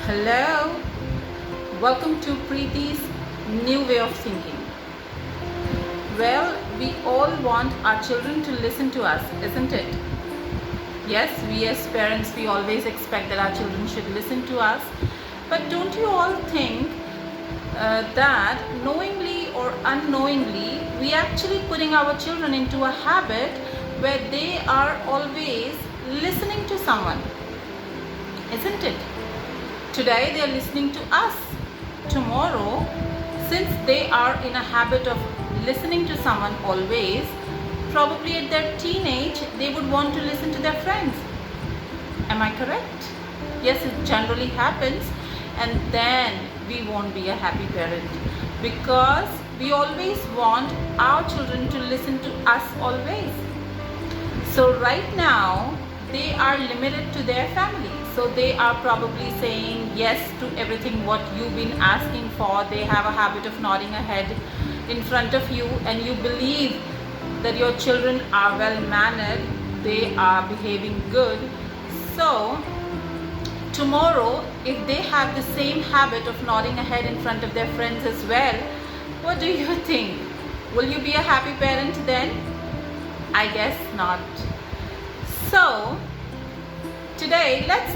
Hello, welcome to Preeti's new way of thinking. Well, we all want our children to listen to us, isn't it? Yes, we as parents, we always expect that our children should listen to us. But don't you all think that knowingly or unknowingly, we actually putting our children into a habit where they are always listening to someone, isn't it? Today they are listening to us. Tomorrow, since they are in a habit of listening to someone always, probably at their teenage, they would want to listen to their friends. Am I correct? Yes, it generally happens, and then we won't be a happy parent because we always want our children to listen to us always. So right now, they are limited to their family. So they are probably saying yes to everything what you've been asking for. They have a habit of nodding a head in front of you, and you believe that your children are well mannered, they are behaving good. So tomorrow, if they have the same habit of nodding a head in front of their friends as well, what do you think? Will you be a happy parent then? I guess not. So today let's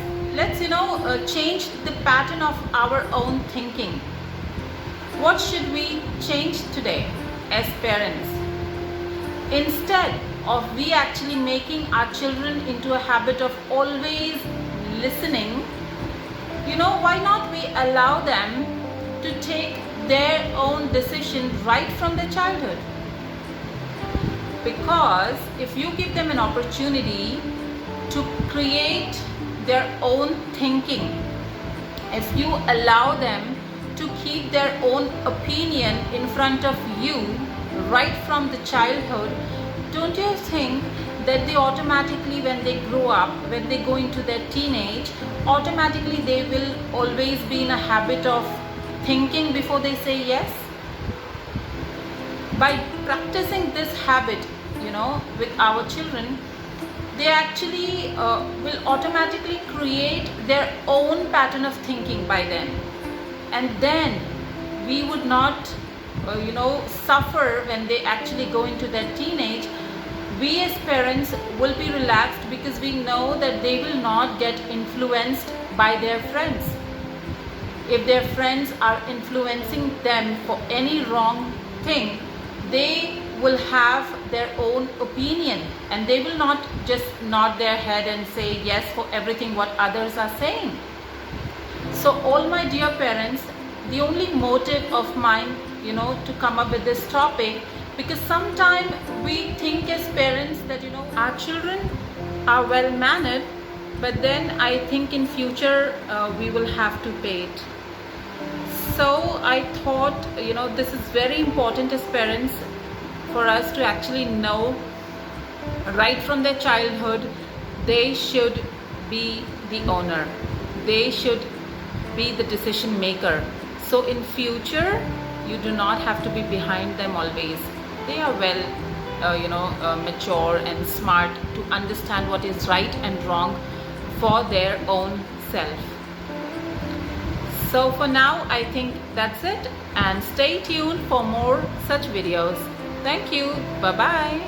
change the pattern of our own thinking. What should we change today as parents? Instead of we actually making our children into a habit of always listening, why not we allow them to take their own decision right from their childhood? Because if you give them an opportunity to create their own thinking, if you allow them to keep their own opinion in front of you right from the childhood, don't you think that they automatically, when they grow up, when they go into their teenage, automatically they will always be in a habit of thinking before they say yes? By practicing this habit, with our children, they actually will automatically create their own pattern of thinking by then. And then we would not, suffer when they actually go into their teenage. We as parents will be relaxed because we know that they will not get influenced by their friends. If their friends are influencing them for any wrong thing, they will have their own opinion, and they will not just nod their head and say yes for everything what others are saying. So all my dear parents, the only motive of mine, to come up with this topic, because sometimes we think as parents that, our children are well mannered, but then I think in future we will have to pay it. So I thought, this is very important as parents for us to actually know right from their childhood, they should be the owner. They should be the decision maker. So in future, you do not have to be behind them always. They are well, mature and smart to understand what is right and wrong for their own self. So for now, I think that's it, and stay tuned for more such videos. Thank you. Bye-bye.